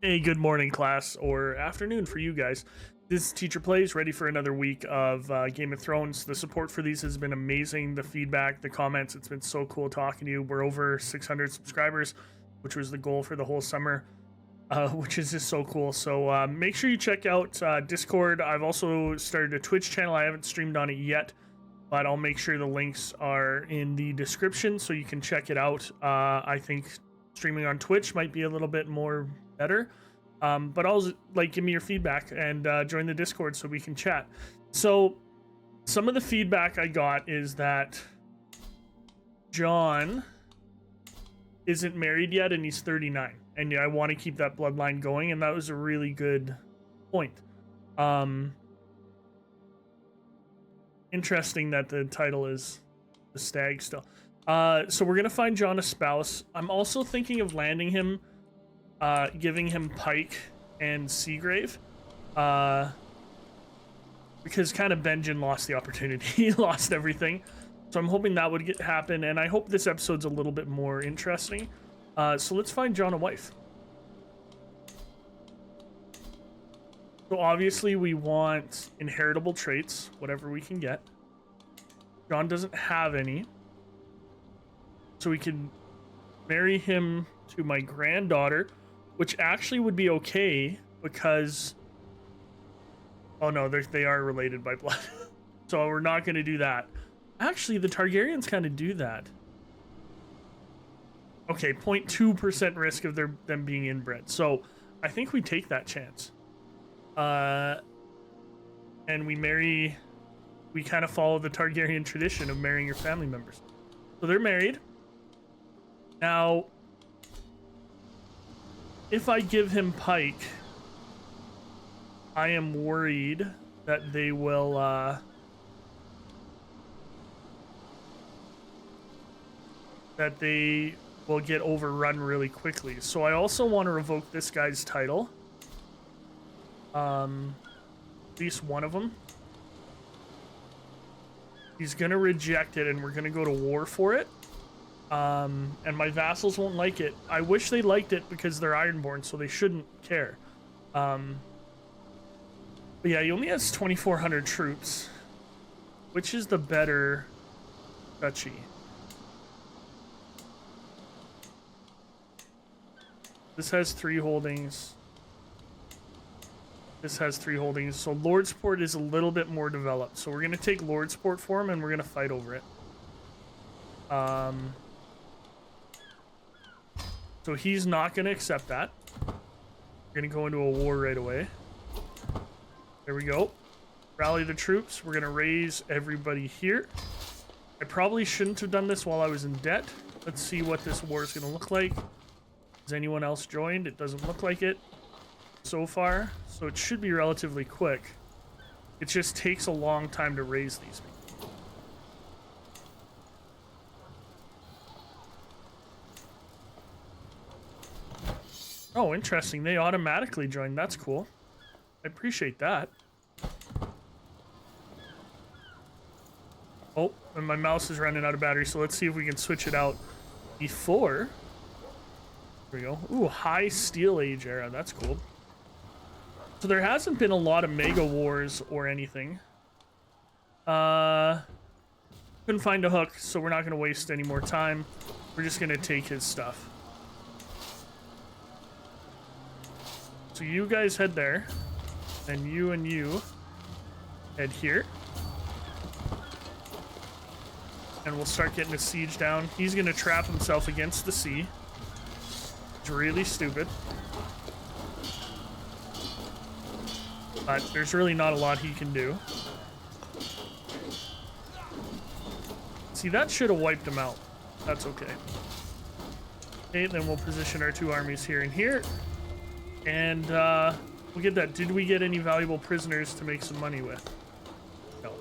Hey, good morning, class, or afternoon for you guys. This is Teacher Plays, ready for another week of Game of Thrones. The support for these has been amazing. The feedback, the comments, it's been so cool talking to you. We're over 600 subscribers, which was the goal for the whole summer, which is just so cool. So make sure you check out Discord. I've also started a Twitch channel. I haven't streamed on it yet, but I'll make sure the links are in the description so you can check it out. I think streaming on Twitch might be a little bit more better, but also give me your feedback and join the Discord so we can chat. So some of the feedback I got is that John isn't married yet and he's 39, and I want to keep that bloodline going, and that was a really good point. Interesting that the title is the Stag still. So we're gonna find John a spouse. I'm also thinking of landing him, giving him Pike and Seagrave, because kind of Benjen lost the opportunity. He lost everything, so I'm hoping that would happen, and I hope this episode's a little bit more interesting. So let's find John a wife. So obviously we want inheritable traits, whatever we can get. John doesn't have any, so we can marry him to my granddaughter, which actually would be okay because, oh no, they are related by blood. So we're not going to do that. Actually, the Targaryens kind of do that. Okay, 0.2% risk of them being inbred. So I think we take that chance. And we kind of follow the Targaryen tradition of marrying your family members. So they're married. Now, if I give him Pike, I am worried that they will get overrun really quickly. So I also want to revoke this guy's title. At least one of them. He's gonna reject it, and we're gonna go to war for it. And my vassals won't like it. I wish they liked it because they're Ironborn, so they shouldn't care. But yeah, he only has 2,400 troops. Which is the better duchy? This has 3 holdings. This has 3 holdings. So Lordsport is a little bit more developed. So we're going to take Lordsport for him, and we're going to fight over it. So he's not going to accept that. We're going to go into a war right away. There we go. Rally the troops. We're going to raise everybody here. I probably shouldn't have done this while I was in debt. Let's see what this war is going to look like. Has anyone else joined? It doesn't look like it so far. So it should be relatively quick. It just takes a long time to raise these people. Oh, interesting. They automatically joined. That's cool. I appreciate that. Oh, and my mouse is running out of battery, so let's see if we can switch it out before. There we go. Ooh, high Steel Age era. That's cool. So there hasn't been a lot of mega wars or anything. Couldn't find a hook, so we're not going to waste any more time. We're just going to take his stuff. So you guys head there, and you head here. And we'll start getting a siege down. He's going to trap himself against the sea. It's really stupid. But there's really not a lot he can do. See, that should have wiped him out. That's okay. Okay, then we'll position our 2 armies here and here. And we'll get that. Did we get any valuable prisoners to make some money with? No.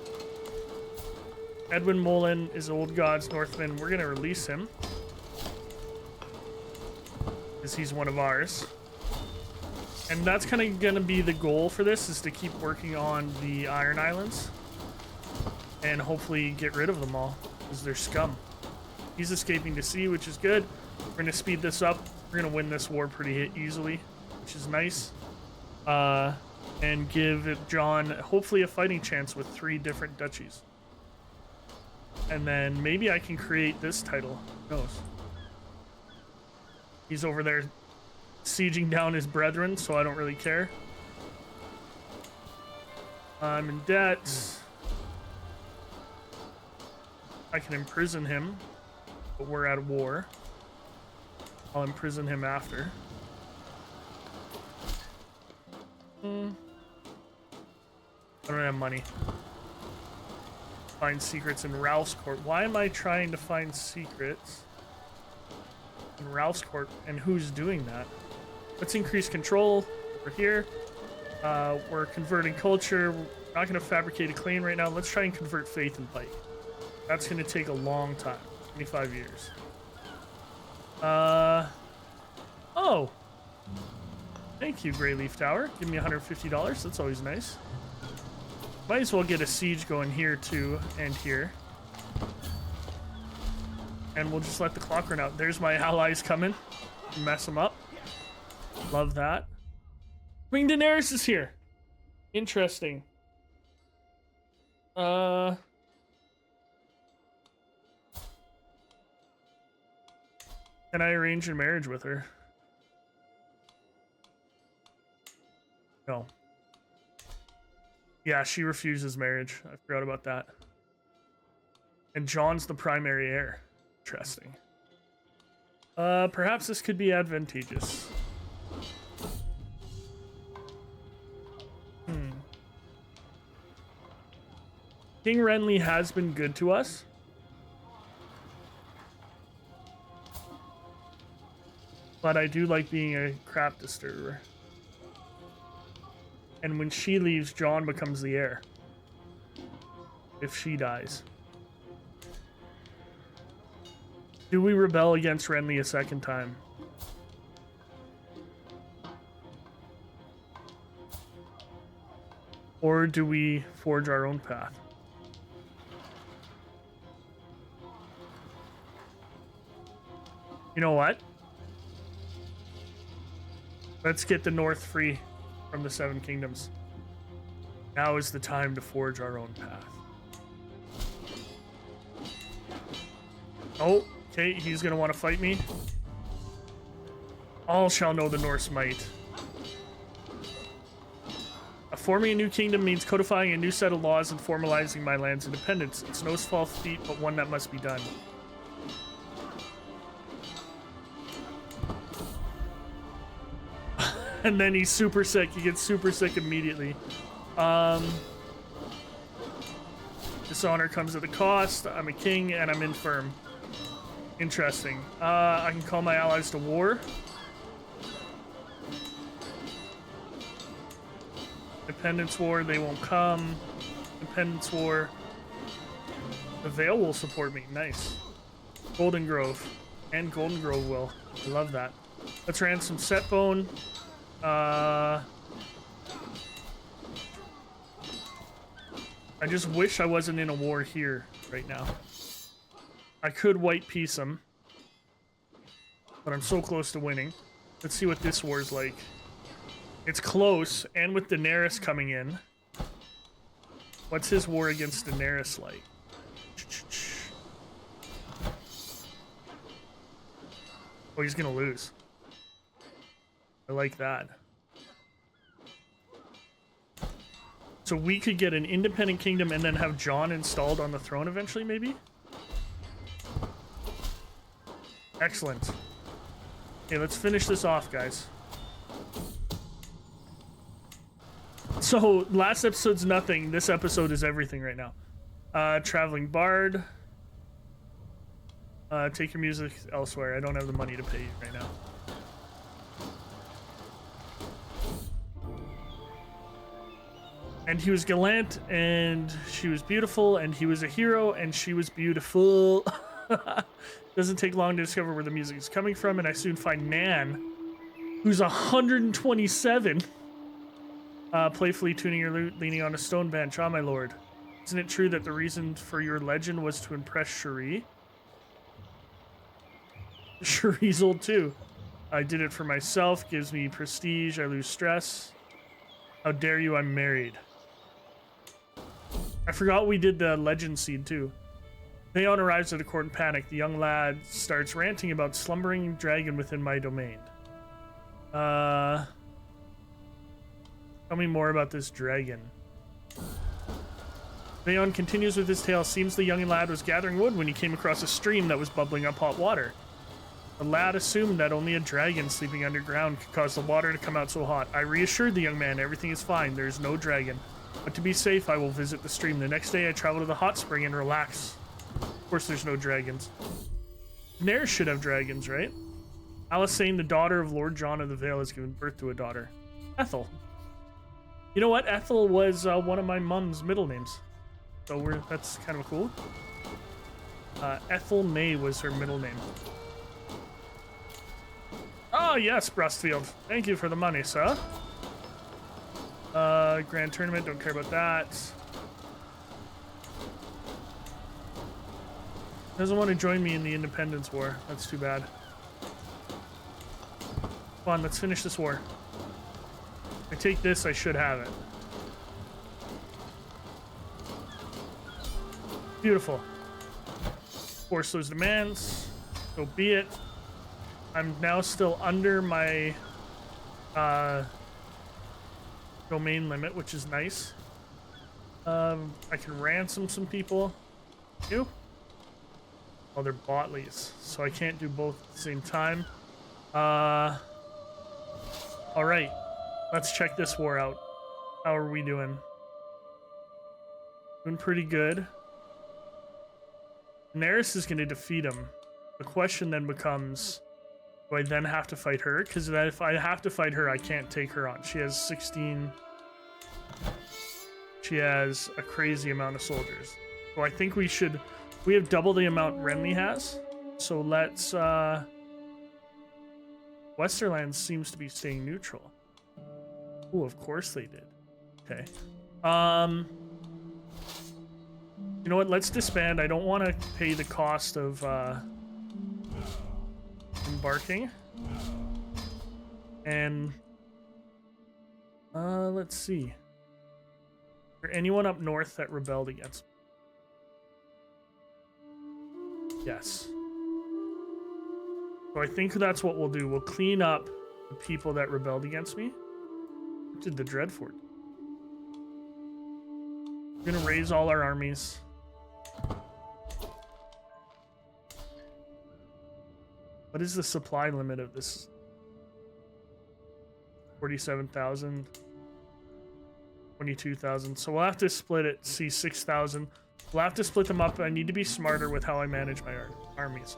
Edwin Mullen is Old Gods Northman. We're going to release him, because he's one of ours. And that's kind of going to be the goal for this, is to keep working on the Iron Islands. And hopefully get rid of them all, because they're scum. He's escaping to sea, which is good. We're going to speed this up. We're going to win this war pretty easily. which is nice. And give John hopefully a fighting chance with 3 different duchies. And then maybe I can create this title. Who knows? He's over there sieging down his brethren, so I don't really care. I'm in debt. I can imprison him, but we're at war. I'll imprison him after. I don't have money. Find secrets in Ralph's court. Why am I trying to find secrets in Ralph's court, and who's doing that? Let's increase control over here. We're converting culture. We're not going to fabricate a claim right now. Let's try and convert faith and pike. That's going to take a long time. 25 years. Oh. Thank you, Greyleaf Tower. Give me $150. That's always nice. Might as well get a siege going here, too, and here. And we'll just let the clock run out. There's my allies coming. Mess them up. Love that. Queen Daenerys is here. Interesting. Can I arrange a marriage with her? No. Yeah, she refuses marriage. I forgot about that. And John's the primary heir. Interesting. Perhaps this could be advantageous. King Renly has been good to us. But I do like being a crap disturber. And when she leaves, John becomes the heir. If she dies. Do we rebel against Renly a second time? Or do we forge our own path? You know what? Let's get the North free from the Seven Kingdoms. Now is the time to forge our own path. Oh, okay, he's gonna want to fight me. All shall know the Norse might. Forming a new kingdom means codifying a new set of laws and formalizing my land's independence. It's no small feat, but one that must be done. And then he's super sick. He gets super sick immediately. Dishonor comes at a cost. I'm a king and I'm infirm. Interesting. I can call my allies to war. Independence War, they won't come. Independence War. The Vale will support me. Nice. Golden Grove. And Golden Grove will. I love that. Let's ransom Setbone. I just wish I wasn't in a war here right now. I could white peace him. But I'm so close to winning. Let's see what this war's like. It's close, and with Daenerys coming in. What's his war against Daenerys like? Oh, he's gonna lose. I like that. So we could get an independent kingdom and then have Jon installed on the throne eventually, maybe? Excellent. Okay, let's finish this off, guys. So, last episode's nothing. This episode is everything right now. Traveling Bard. Take your music elsewhere. I don't have the money to pay you right now. And he was gallant, and she was beautiful, and he was a hero, and she was beautiful. Doesn't take long to discover where the music is coming from, and I soon find Nan, who's 127. Playfully tuning your lute, leaning on a stone bench. Ah, my lord. Isn't it true that the reason for your legend was to impress Cherie? Cherie's old too. I did it for myself. Gives me prestige. I lose stress. How dare you? I'm married. I forgot we did the legend seed too. Theon arrives at the court in panic. The young lad starts ranting about slumbering dragon within my domain. Tell me more about this dragon. Theon continues with his tale. Seems the young lad was gathering wood when he came across a stream that was bubbling up hot water. The lad assumed that only a dragon sleeping underground could cause the water to come out so hot. I reassured the young man everything is fine, there is no dragon. But to be safe, I will visit the stream. The next day, I travel to the hot spring and relax. Of course, there's no dragons. Daenerys should have dragons, right? Alysanne, the daughter of Lord John of the Vale, has given birth to a daughter. Ethel. You know what? Ethel was one of my mom's middle names. So that's kind of cool. Ethel May was her middle name. Oh, yes, Brustfield. Thank you for the money, sir. Grand Tournament, don't care about that. Doesn't want to join me in the Independence War. That's too bad. Come on, let's finish this war. If I take this, I should have it. Beautiful. Force those demands. So be it. I'm now still under my domain limit, which is nice. I can ransom some people. You? Oh, they're botleys, so I can't do both at the same time. All right, let's check this war out. How are we doing? Doing pretty good. Daenerys is going to defeat him. The question then becomes, do I then have to fight her? Because if I have to fight her, I can't take her on. She has 16. She has a crazy amount of soldiers. So I think we should... We have double the amount Renly has. So let's... Westerlands seems to be staying neutral. Oh, of course they did. Okay. You know what? Let's disband. I don't want to pay the cost of embarking. And let's see. Is there anyone up north that rebelled against me? Yes. So I think that's what we'll do. We'll clean up the people that rebelled against me. What did the Dreadfort? We're gonna raise all our armies. What is the supply limit of this? 47,000. 22,000. So we'll have to split it. See, 6,000. We'll have to split them up. I need to be smarter with how I manage my armies.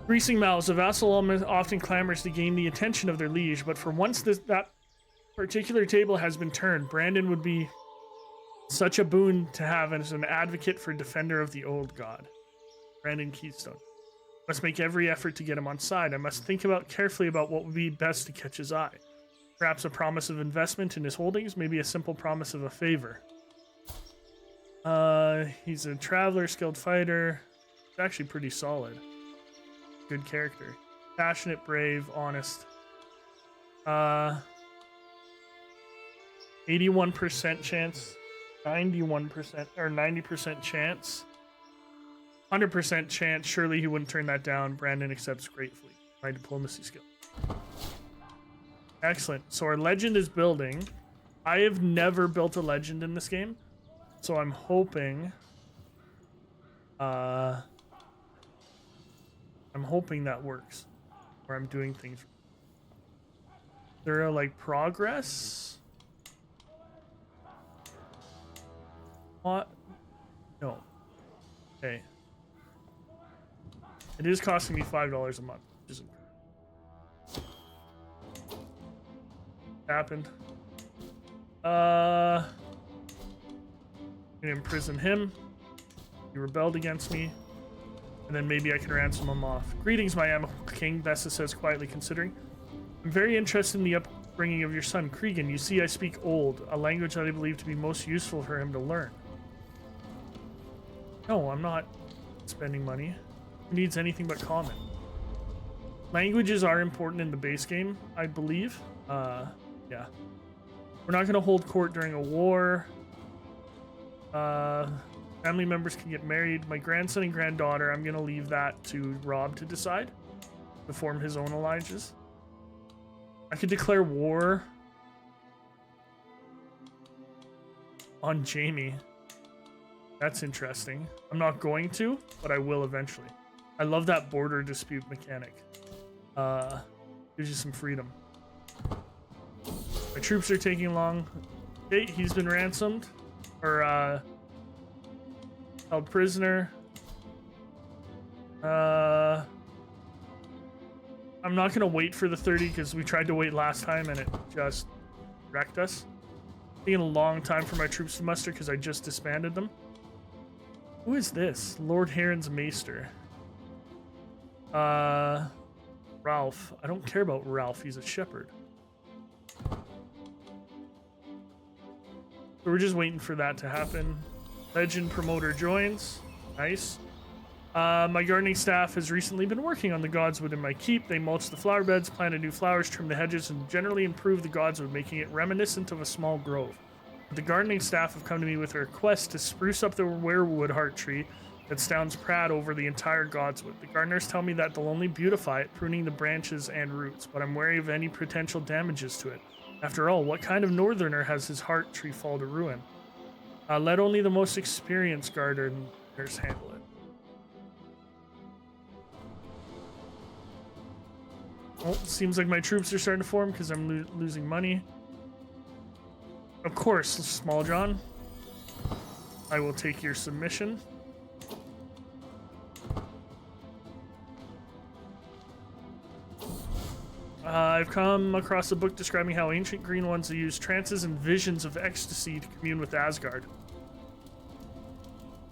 Greasing mouths. A vassal often clamors to gain the attention of their liege, but for once that particular table has been turned, Brandon would be such a boon to have as an advocate for defender of the old god. Brandon Keystone. Must make every effort to get him on side. I must think carefully about what would be best to catch his eye. Perhaps a promise of investment in his holdings, maybe a simple promise of a favor. He's a traveler, skilled fighter. He's actually pretty solid. Good character. Passionate, brave, honest. 81% chance. 91% or 90% chance. 100% chance. Surely he wouldn't turn that down. Brandon accepts gratefully. My diplomacy skill. Excellent. So our legend is building. I have never built a legend in this game. So I'm hoping that works. Or I'm doing things. There are like progress. What? No. Okay. It is costing me $5 a month, which isn't happened. I'm gonna imprison him. He rebelled against me. And then maybe I can ransom him off. Greetings, my amiable king, Bessa says quietly, considering. I'm very interested in the upbringing of your son, Cregan. You see, I speak Old, a language that I believe to be most useful for him to learn. No, I'm not spending money. Who needs anything but common? Languages are important in the base game, I believe. Yeah. We're not going to hold court during a war. Family members can get married. My grandson and granddaughter, I'm going to leave that to Robb to decide, to form his own alliances. I could declare war on Jamie. That's interesting. I'm not going to, but I will eventually. I love that border dispute mechanic. Gives you some freedom. My troops are taking long. Okay, he's been ransomed. Or, held prisoner. I'm not going to wait for the 30 because we tried to wait last time and it just wrecked us. Taking a long time for my troops to muster because I just disbanded them. Who is this? Lord Heron's Maester. Ralph. I don't care about Ralph. He's a shepherd. So we're just waiting for that to happen. Legend promoter joins. Nice. My gardening staff has recently been working on the godswood in my keep. They mulch the flower beds, planted new flowers, trim the hedges, and generally improve the godswood, making it reminiscent of a small grove. The gardening staff have come to me with a request to spruce up the weirwood heart tree that stands proud over the entire godswood. The gardeners tell me that they'll only beautify it, pruning the branches and roots, but I'm wary of any potential damages to it. After all, what kind of northerner has his heart tree fall to ruin? Let only the most experienced gardeners handle it. Oh, seems like my troops are starting to form because I'm losing money. Of course, Small John. I will take your submission. I've come across a book describing how ancient green ones use trances and visions of ecstasy to commune with Asgard.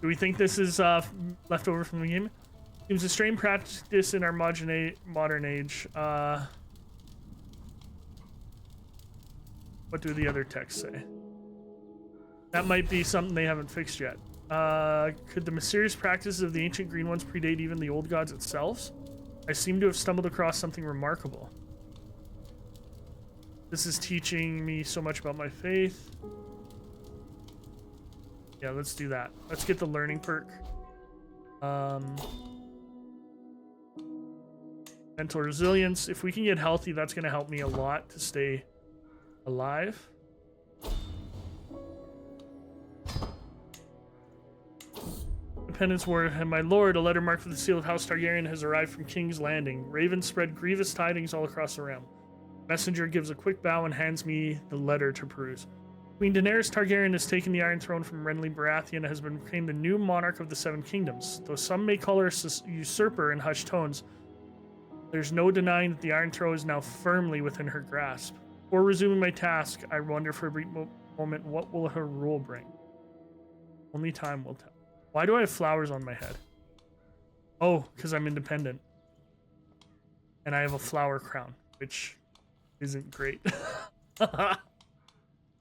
Do we think this is left over from the game? Seems a strange practice in our modern age. What do the other texts say? That might be something they haven't fixed yet. Could the mysterious practices of the ancient green ones predate even the old gods themselves? I seem to have stumbled across something remarkable. This is teaching me so much about my faith. Yeah, let's do that. Let's get the learning perk. Mental resilience. If we can get healthy, that's going to help me a lot to stay alive. Dependence War, and my lord, a letter marked with the seal of House Targaryen has arrived from King's Landing. Ravens spread grievous tidings all across the realm. Messenger gives a quick bow and hands me the letter to peruse. Queen Daenerys Targaryen has taken the Iron Throne from Renly Baratheon and has been proclaimed the new monarch of the Seven Kingdoms. Though some may call her a usurper in hushed tones, there's no denying that the Iron Throne is now firmly within her grasp. Before resuming my task, I wonder for a brief moment, what will her rule bring? Only time will tell. Why do I have flowers on my head? Oh, because I'm independent. And I have a flower crown, which isn't great.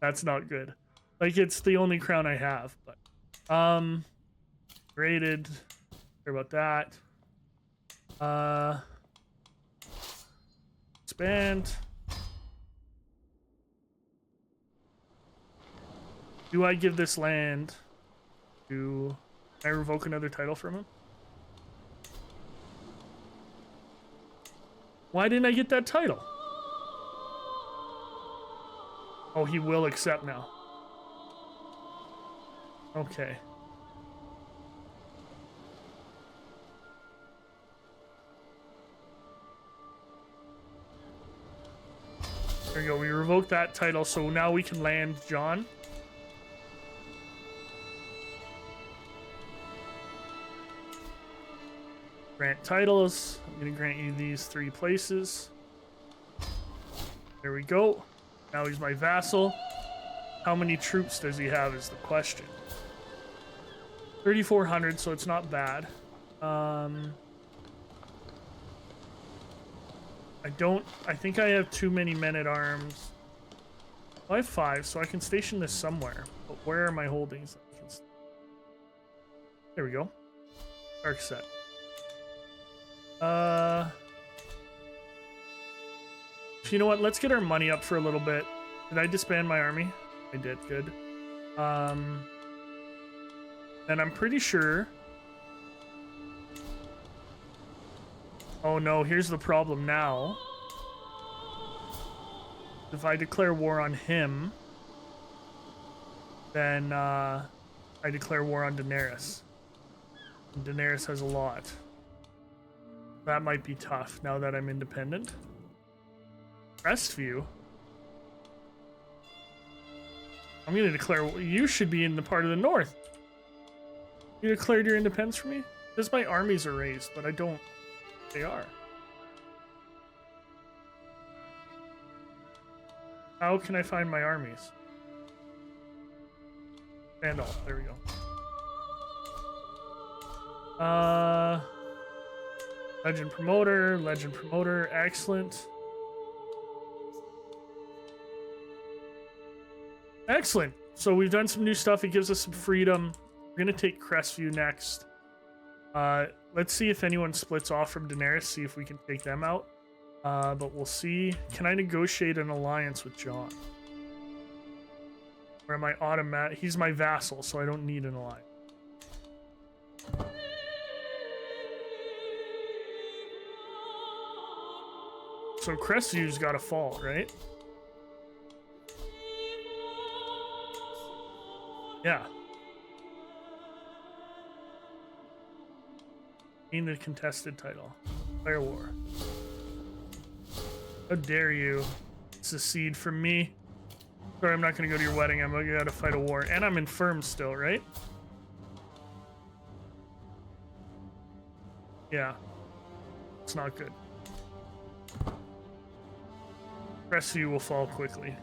That's not good. Like, it's the only crown I have, but graded. Care about that. Expand. Do I give this land to... Can I revoke another title from him? Why didn't I get that title? Oh, he will accept now. Okay. There we go. We revoked that title, so now we can land John. Grant titles. I'm going to grant you these 3 places. There we go. Now he's my vassal. How many troops does he have is the question. 3,400, so it's not bad. I think I have too many men-at-arms. I have 5, so I can station this somewhere. But where are my holdings? There we go. Dark set. you know what? Let's get our money up for a little bit. Did I disband my army? I did. Good. And I'm pretty sure. Oh no, here's the problem now. If I declare war on him, then I declare war on Daenerys. And Daenerys has a lot. That might be tough now that I'm independent. Crestview. I'm gonna declare you should be in the part of the north. You declared your independence for me? Because my armies are raised, but I don't. They are. How can I find my armies? Standoff. There we go. Legend promoter, excellent. Excellent. So we've done some new stuff. It gives us some freedom. We're gonna take Crestview next. Let's see if anyone splits off from Daenerys, see if we can take them out. But we'll see. Can I negotiate an alliance with Jon? Or am I automatic? He's my vassal, so I don't need an alliance. So Crestview's got to fall, right? Yeah. In the contested title. Fire war. How dare you secede from me? Sorry, I'm not going to go to your wedding. I'm going to go to fight a war. And I'm infirm still, right? Yeah. It's not good. Crestview will fall quickly.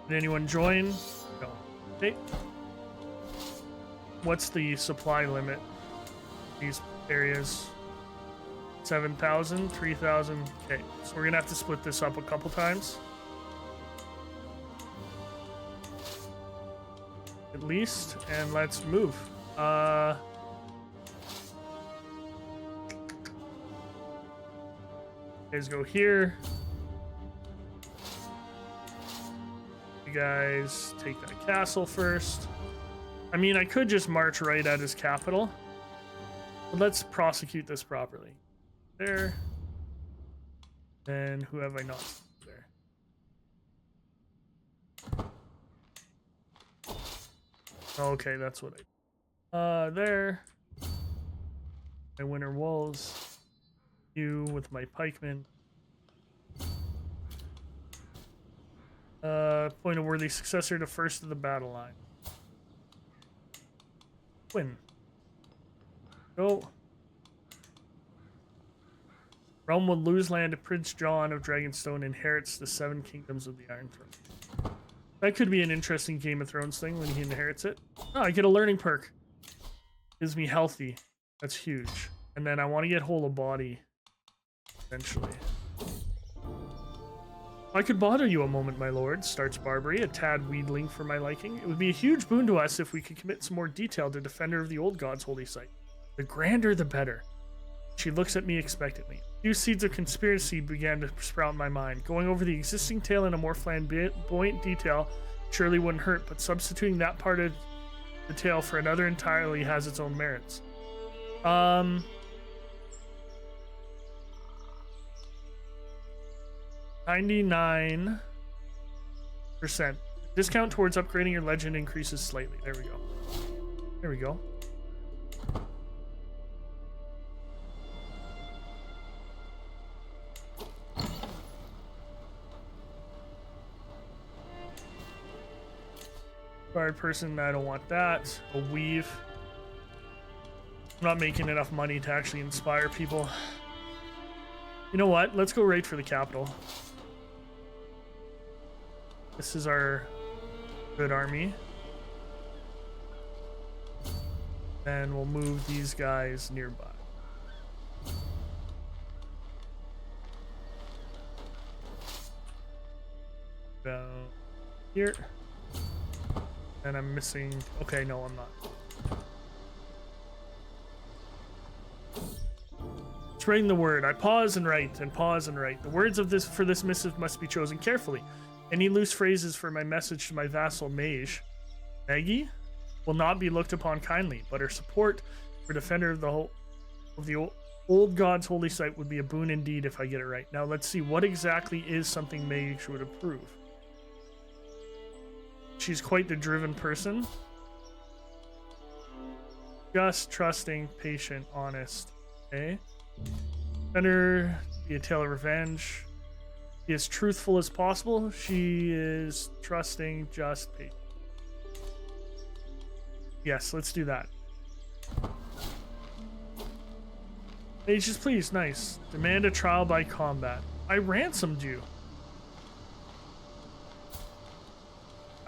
Did anyone join? No. Okay. What's the supply limit? These areas. 7,000, 3,000. Okay, so we're gonna have to split this up a couple times. At least, and let's move. Guys go here. You guys take that castle first. I mean, I could just march right at his capital, but let's prosecute this properly. There. And who have I not? There. Okay, that's what I. There. My winter wolves. You with my pikemen. Point a worthy successor to first of the battle line. Win. Go. Realm will lose land to Prince Jon of Dragonstone inherits the 7 kingdoms of the Iron Throne. That could be an interesting Game of Thrones thing when he inherits it. Oh, I get a learning perk. Gives me healthy. That's huge. And then I want to get whole of body. Eventually. I could bother you a moment, my lord, starts Barbary, a tad wheedling for my liking. It would be a huge boon to us if we could commit some more detail to Defender of the Old Gods' holy site. The grander, the better. She looks at me expectantly. A few seeds of conspiracy began to sprout in my mind. Going over the existing tale in a more flamboyant detail surely wouldn't hurt, but substituting that part of the tale for another entirely has its own merits. 99%. Discount towards upgrading your legend increases slightly. There we go. There we go. Inspired person, I don't want that. A weave. I'm not making enough money to actually inspire people. You know what? Let's go right for the capital. This is our good army. And we'll move these guys nearby. Down here. And I'm missing... Okay, no, I'm not. Spreading the word. I pause and write and pause and write. The words of this for this missive must be chosen carefully. Any loose phrases for my message to my vassal mage, Maggie, will not be looked upon kindly, but her support for defender of the old God's holy site would be a boon indeed if I get it right. Now let's see what exactly is something mage would approve. She's quite the driven person. Just, trusting, patient, honest. Okay. Defender, be a tale of revenge. Be as truthful as possible. She is trusting, just, patient. Yes, let's do that. Mages, please. Nice. Demand a trial by combat. I ransomed you.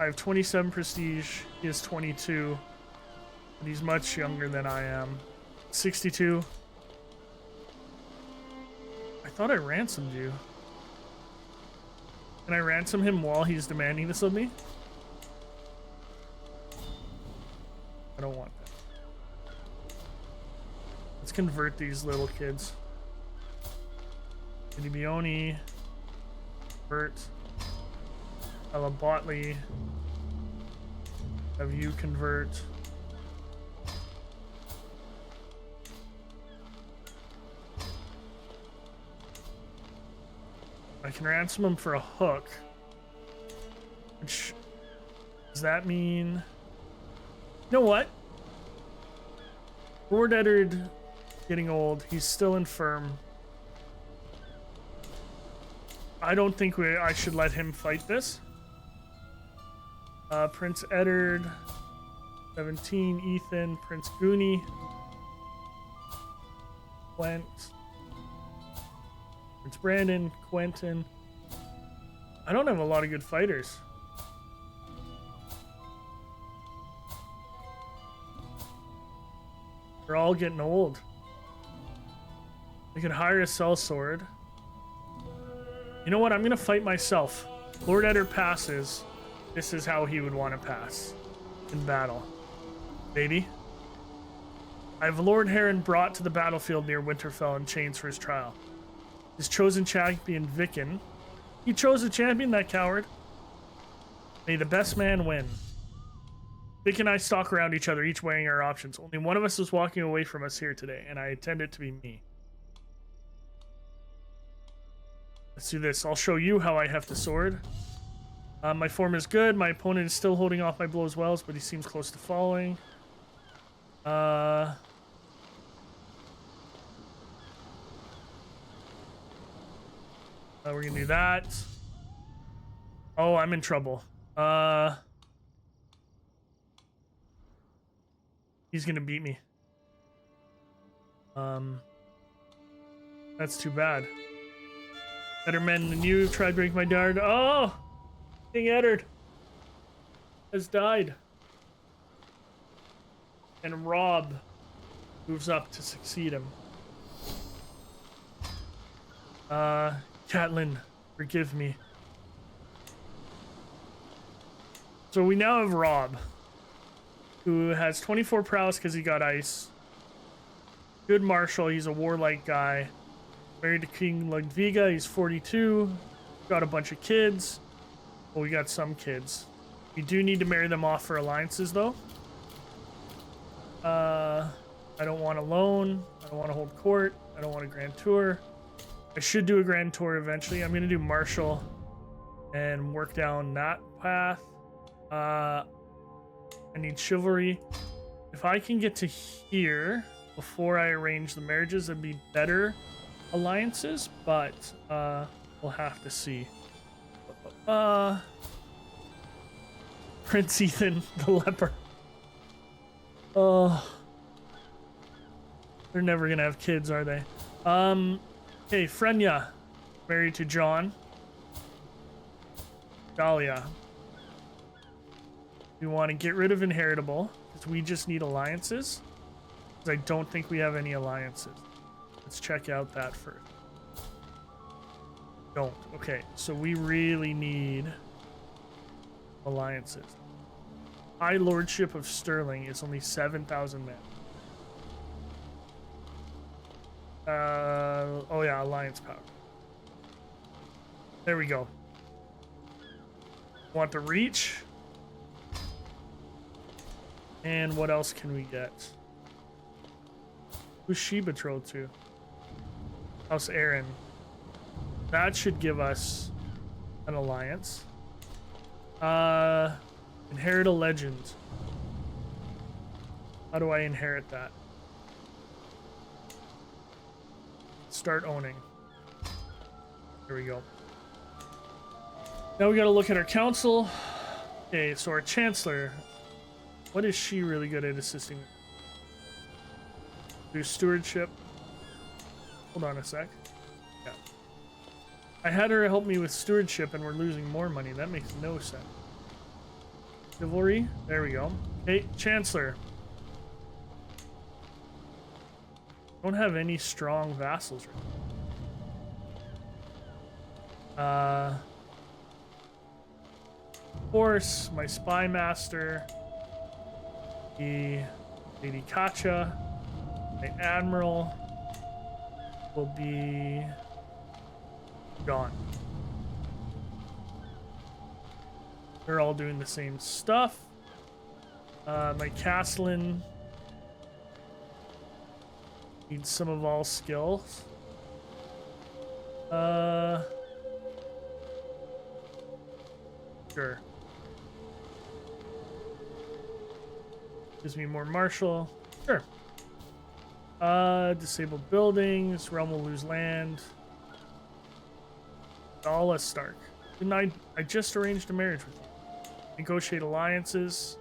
I have 27 prestige. He has 22. But he's much younger than I am. 62. I thought I ransomed you. Can I ransom him while he's demanding this of me? I don't want that. Let's convert these little kids. Bioni. Convert. Ella Botley. Have you convert. I can ransom him for a hook. Which does that mean? You know what? Lord Eddard getting old. He's still infirm. I don't think I should let him fight this. Prince Eddard, 17. Ethan, Prince Goonie, Quent, Prince Brandon, Quentin. I don't have a lot of good fighters. They're all getting old. I could hire a sellsword. You know what? I'm gonna fight myself. Lord Eddard passes. This is how he would want to pass in battle. Baby. I have Lord Heron brought to the battlefield near Winterfell in chains for his trial. His chosen champion, Vicken. He chose a champion, that coward. May the best man win. Vic and I stalk around each other, each weighing our options. Only one of us is walking away from us here today, and I intend it to be me. Let's do this. I'll show you how I heft the sword. My form is good. My opponent is still holding off my blows well, but he seems close to falling. We're gonna do that. Oh, I'm in trouble. He's gonna beat me. That's too bad. Better men than you tried to break my dart. Oh! King Eddard has died. And Robb moves up to succeed him. Catelyn, forgive me. So we now have Robb, who has 24 prowess because he got ice. Good marshal, he's a warlike guy. Married to King Ludviga, he's 42. Got a bunch of kids. Well, we got some kids. We do need to marry them off for alliances, though. I don't want a loan. I don't want to hold court. I don't want a grand tour. I should do a grand tour eventually. I'm going to do marshal and work down that path. I need chivalry. If I can get to here before I arrange the marriages, that'd be better alliances, but we'll have to see. Prince Ethan, the leper. Oh, they're never gonna have kids, are they? Okay, Frenya, married to John. Dahlia. We want to get rid of inheritable because we just need alliances. Because I don't think we have any alliances. Let's check out that first. Don't. Okay, so we really need alliances. High Lordship of Sterling is only 7,000 men. Oh yeah, alliance power. There we go. Want the reach. And what else can we get? Who's she betrothed to? House Aaron. That should give us an alliance. Inherit a legend. How do I inherit that? Start owning. There we go. Now we gotta look at our council. Okay, so our chancellor. What is she really good at assisting? Do stewardship. Hold on a sec. Yeah. I had her help me with stewardship and we're losing more money. That makes no sense. Chivalry. There we go. Okay, chancellor. Don't have any strong vassals right now. Of course, my spy master, the Lady Kacha, my admiral will be gone. They're all doing the same stuff. My Castellan needs some of all skills. Sure. Gives me more martial. Sure. Disabled buildings. Realm will lose land. Dala Stark. Didn't I just arranged a marriage with you. Negotiate alliances.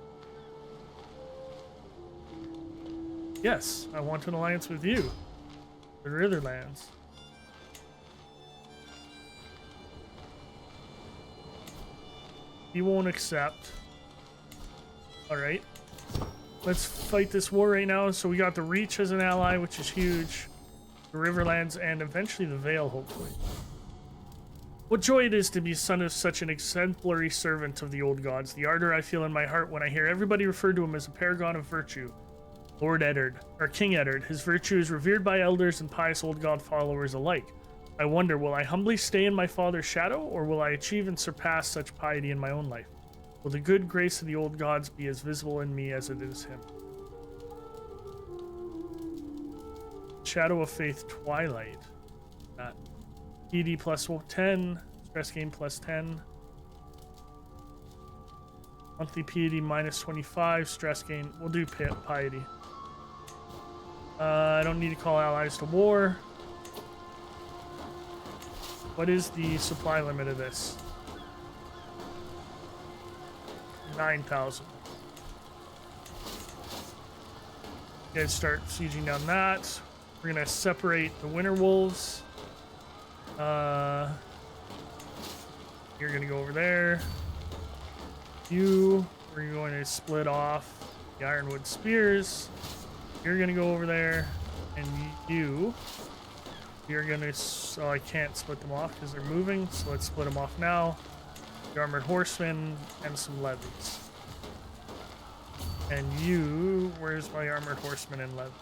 Yes, I want an alliance with you. The Riverlands. He won't accept. Alright. Let's fight this war right now. So we got the Reach as an ally, which is huge. The Riverlands and eventually the Vale, hopefully. What joy it is to be son of such an exemplary servant of the old gods. The ardor I feel in my heart when I hear everybody refer to him as a paragon of virtue. Lord Eddard, or King Eddard. His virtue is revered by elders and pious old god followers alike. I wonder, will I humbly stay in my father's shadow, or will I achieve and surpass such piety in my own life? Will the good grace of the old gods be as visible in me as it is him? Shadow of Faith Twilight. That. PD plus 10. Stress gain plus 10. Monthly piety minus 25. Stress gain. We'll do piety. I don't need to call allies to war. What is the supply limit of this? 9,000. You guys start sieging down that. We're gonna separate the Winter Wolves. You're gonna go over there. We're going to split off the Ironwood Spears. You're gonna go over there, and you're gonna. So I can't split them off because they're moving. So let's split them off now. The Armored Horsemen and some levies. And where's my Armored Horsemen and levy?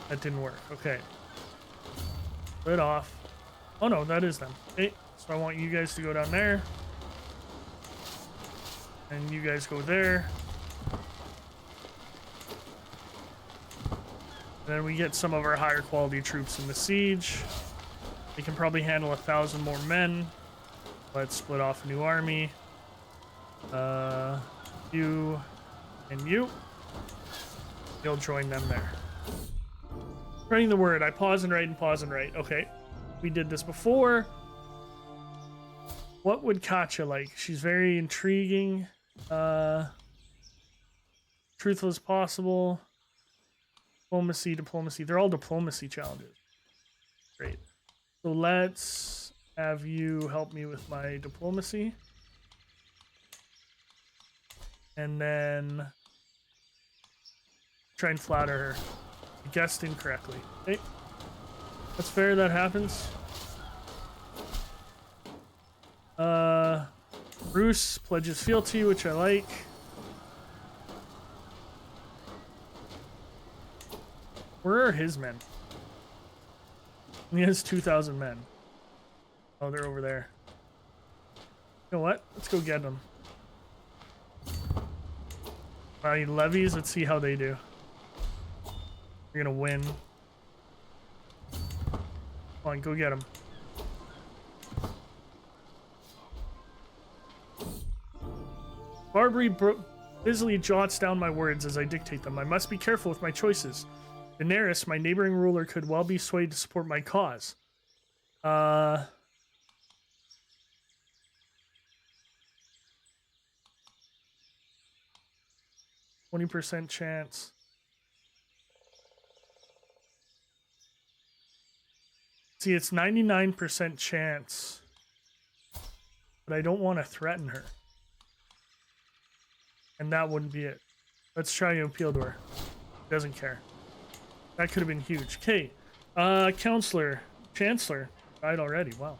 That didn't work. Okay. Split off. Oh no, that is them. Okay, so I want you guys to go down there. And you guys go there. And then we get some of our higher quality troops in the siege. They can probably handle 1,000 more men. Let's split off a new army. You and you. You'll join them there. Writing the word. I pause and write and pause and write. Okay. We did this before. What would Katya like? She's very intriguing. Truthful as possible. Diplomacy. They're all diplomacy challenges. Great. So let's have you help me with my diplomacy. And then try and flatter her. I guessed incorrectly. Okay. That's fair, that happens. Bruce pledges fealty, which I like. Where are his men? He has 2,000 men. Oh, they're over there. You know what? Let's go get them. Alright, levies. Let's see how they do. We're gonna win. Come on, go get them. Barbary busily jots down my words as I dictate them. I must be careful with my choices. Daenerys, my neighboring ruler, could well be swayed to support my cause. 20% chance. See, it's 99% chance. But I don't want to threaten her. And that wouldn't be it. Let's try an appeal to her. Doesn't care. That could have been huge. Okay. Counselor. Chancellor. Died already. Wow.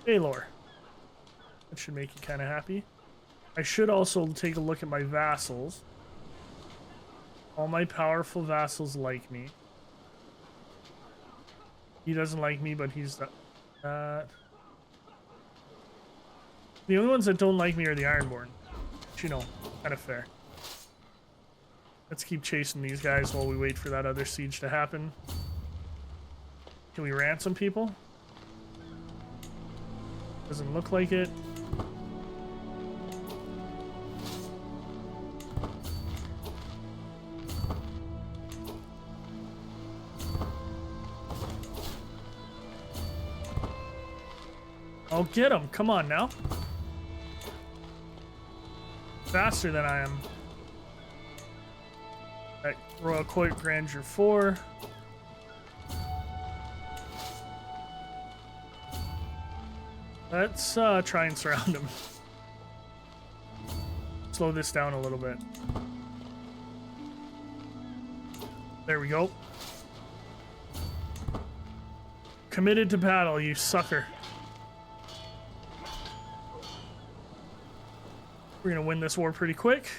Baylor. That should make you kind of happy. I should also take a look at my vassals. All my powerful vassals like me. He doesn't like me, but he's that. The only ones that don't like me are the Ironborn. Which, you know, kind of fair. Let's keep chasing these guys while we wait for that other siege to happen. Can we ransom people? Doesn't look like it. I'll get him. Come on now. Faster than I am. At Royal Court Grandeur 4. Let's try and surround him. Slow this down a little bit. There we go. Committed to battle, you sucker. We're gonna win this war pretty quick.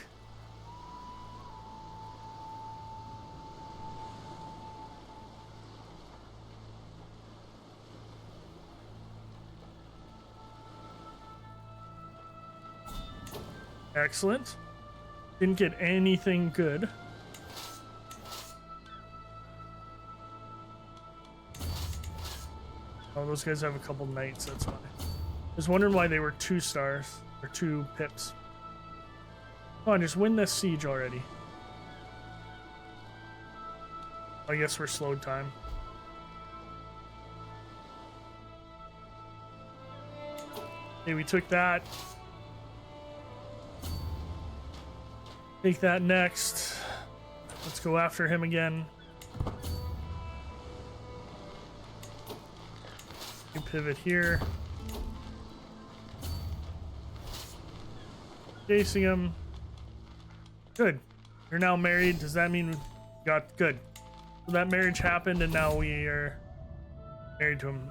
Excellent. Didn't get anything good. Oh, those guys have a couple knights, that's why. I was wondering why they were 2 stars, or 2 pips. Come on, just win this siege already. I guess we're slowed time. Okay, we took that. Take that next. Let's go after him again. You pivot here. Chasing him. Good. You're now married. Does that mean we got good? So that marriage happened and now we are married to him.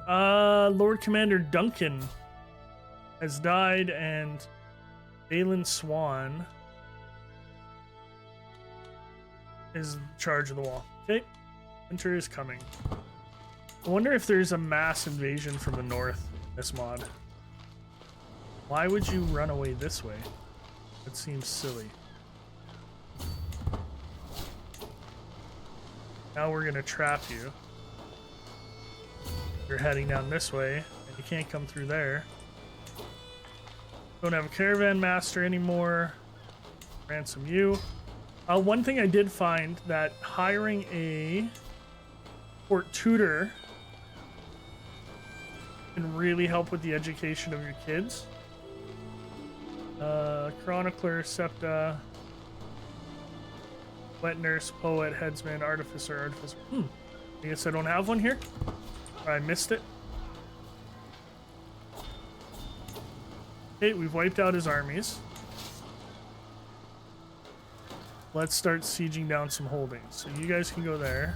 Lord Commander Duncan has died and Balin Swan is in charge of the wall. Okay. Winter is coming. I wonder if there's a mass invasion from the north in this mod. Why would you run away this way? It seems silly. Now we're gonna trap you. You're heading down this way, and you can't come through there. Don't have a caravan master anymore. Ransom you. One thing I did find that hiring a court tutor can really help with the education of your kids. Chronicler, Septa, wet nurse, poet, headsman, artificer. I guess I don't have one here. Or I missed it. Okay, we've wiped out his armies. Let's start sieging down some holdings. So you guys can go there.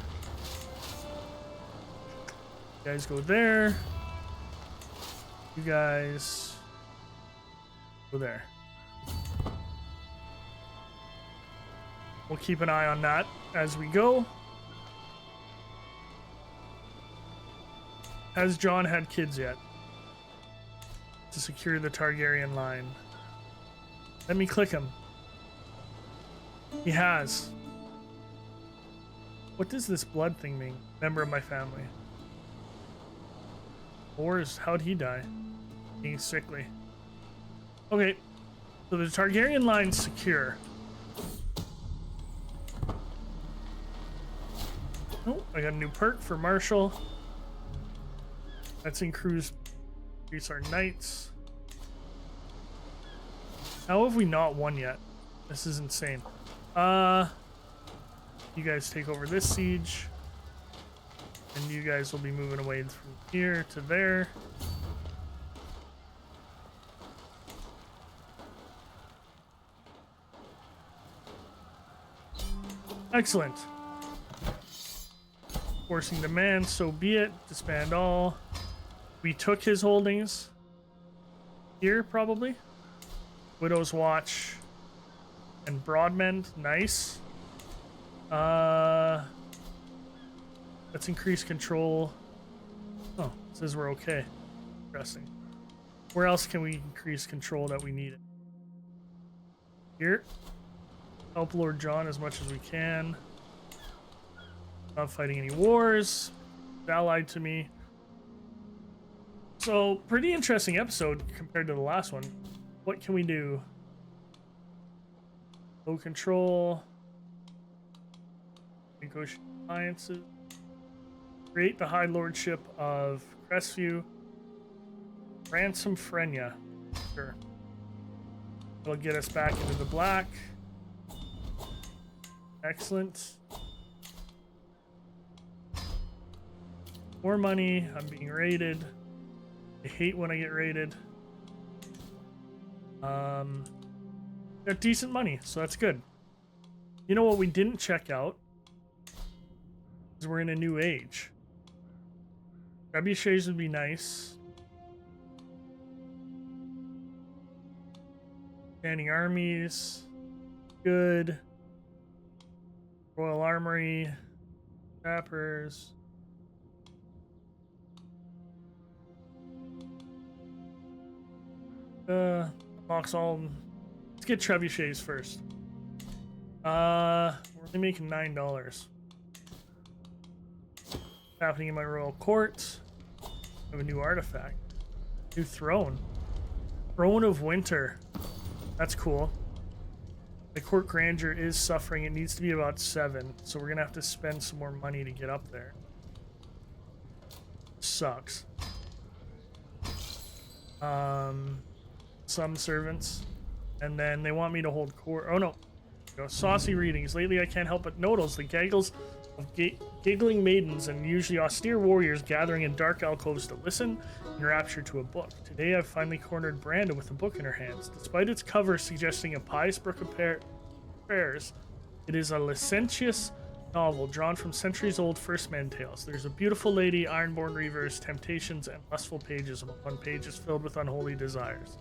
You guys go there. You guys go there. We'll keep an eye on that as we go. Has John had kids yet? To secure the Targaryen line. Let me click him. He has. What does this blood thing mean? Member of my family. How'd he die? Being sickly. Okay. So the Targaryen line's secure. Oh, I got a new perk for Marshall. Let's increase our knights. How have we not won yet? This is insane. You guys take over this siege. And you guys will be moving away from here to there. Excellent. Forcing demand, so be it. Disband all. We took his holdings. Here, probably. Widow's Watch. And Broadmend. Nice. Let's increase control. Oh, it says we're okay. Interesting. Where else can we increase control that we need it? Here. Help Lord John as much as we can. Not fighting any wars. Allied to me. So, pretty interesting episode compared to the last one. What can we do? Low control. Negotiate alliances. Create the High Lordship of Crestview. Ransom Frenya. Sure. It'll get us back into the black. Excellent. More money. I'm being raided. I hate when I get raided. Got decent money, so that's good. You know what we didn't check out? Is we're in a new age. Trebuchets would be nice. Standing armies. Good. Royal Armory. Trappers. Box all. Let's get trebuchets first. We're only making $9. Happening in my royal court. I have a new artifact. New throne. Throne of Winter. That's cool. The court grandeur is suffering. It needs to be about 7, so we're gonna have to spend some more money to get up there. Sucks. Some servants, and then they want me to hold court. Oh no. Saucy readings. Lately I can't help but notice the gaggles of giggling maidens and usually austere warriors gathering in dark alcoves to listen in rapture to a book. Today I've finally cornered Branda with a book in her hands. Despite its cover suggesting a pious book of prayers, it is a licentious novel drawn from centuries-old First Man tales. There's a beautiful lady, ironborn reavers, temptations, and lustful pages, and one page is filled with unholy desires.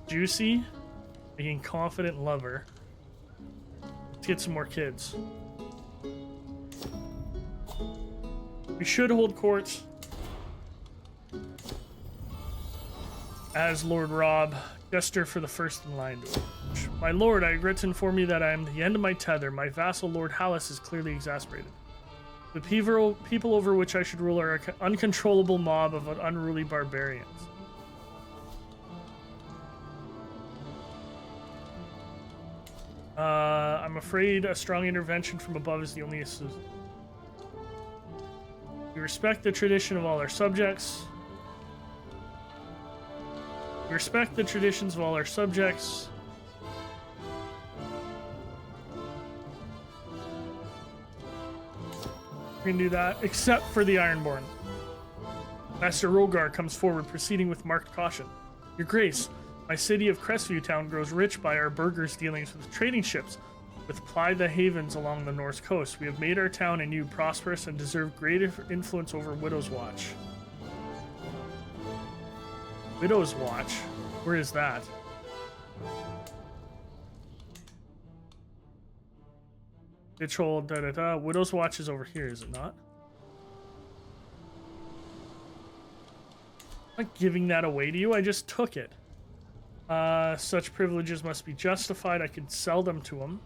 Juicy, making confident lover. Let's get some more kids. We should hold court as Lord Robb, jester for the first in line to approach. My lord, I regret to inform you that I am at the end of my tether. My vassal, Lord Hallis, is clearly exasperated. The people over which I should rule are an uncontrollable mob of unruly barbarians. I'm afraid a strong intervention from above is the only solution. We respect the tradition of all our subjects. We respect the traditions of all our subjects. We can do that, except for the Ironborn. Master Rogar comes forward, proceeding with marked caution. Your Grace, my city of Crestview Town grows rich by our burghers' dealings with trading ships, with ply the havens along the north coast. We have made our town and you prosperous and deserve greater influence over Widow's Watch. Widow's Watch? Where is that? Bitch hole, da-da-da. Widow's Watch is over here, is it not? I'm not giving that away to you, I just took it. Such privileges must be justified. I could sell them to him.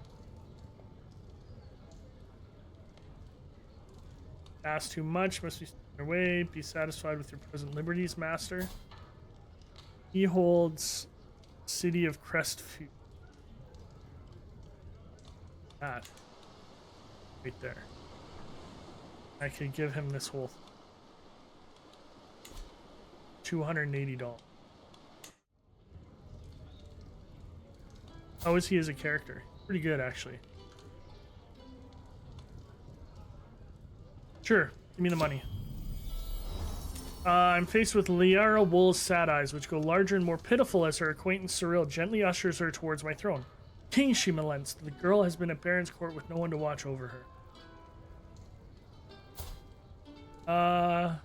Ask too much, must be their way. Be satisfied with your present liberties, master. He holds City of Crestview. That. Right there. I could give him this whole $280. How is he as a character? Pretty good, actually. Sure, give me the money. I'm faced with Liara Wool's sad eyes, which go larger and more pitiful as her acquaintance Cyril gently ushers her towards my throne. King, she laments, the girl has been at Baron's court with no one to watch over her. I'll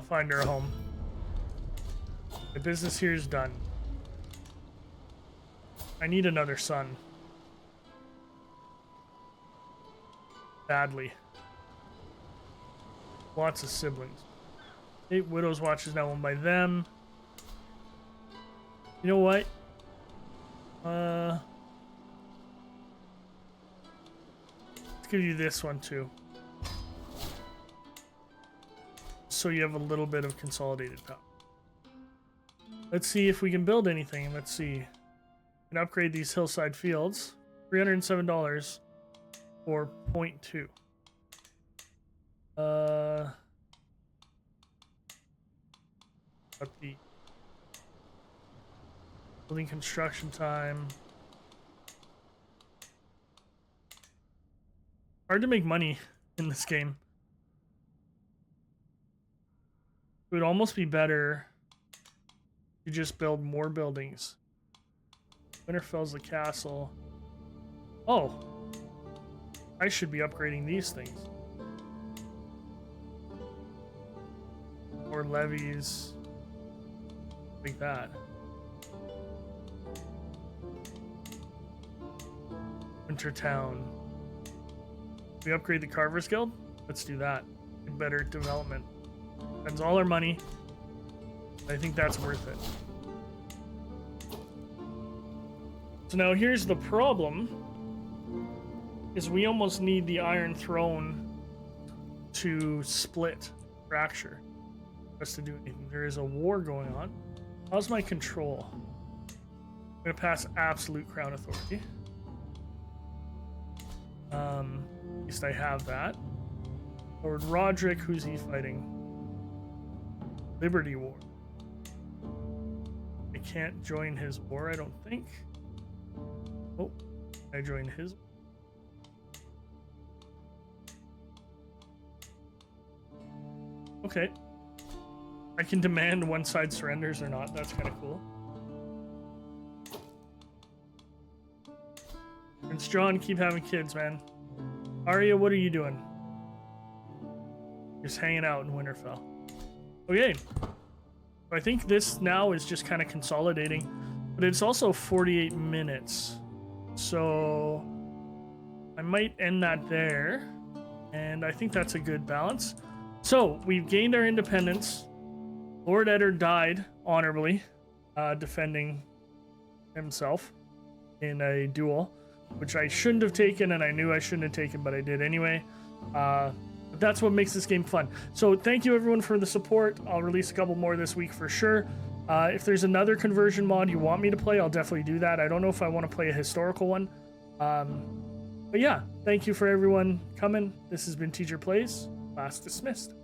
find her a home. The business here is done. I need another son. Badly. Lots of siblings. 8 Widow's Watch is now owned by them. You know what? Let's give you this one too. So you have a little bit of consolidated power. Let's see if we can build anything. Let's see. We can upgrade these hillside fields. $307 for 0.2. But the building construction time. Hard to make money in this game. It would almost be better to just build more buildings. Winterfell's the castle. Oh, I should be upgrading these things. Or levies. Like that. Wintertown. We upgrade the Carver's Guild? Let's do that. Better development. Spends all our money. I think that's worth it. So now here's the problem. Is we almost need the Iron Throne to split, fracture. For us to do anything. There is a war going on. How's my control? I'm going to pass absolute crown authority. At least I have that. Lord Roderick, who's he fighting? Liberty War. I can't join his war, I don't think. Oh, I join his. Okay. I can demand one side surrenders or not. That's kind of cool. Prince John, keep having kids, man. Arya, what are you doing? Just hanging out in Winterfell. Okay. I think this now is just kind of consolidating, but it's also 48 minutes. So I might end that there. And I think that's a good balance. So we've gained our independence. Lord Eddard died honorably, defending himself in a duel, which I shouldn't have taken, and I knew I shouldn't have taken, but I did anyway. But that's what makes this game fun. So thank you everyone for the support. I'll release a couple more this week for sure. If there's another conversion mod you want me to play, I'll definitely do that. I don't know if I want to play a historical one. But yeah, thank you for everyone coming. This has been TeacherPlays. Class dismissed.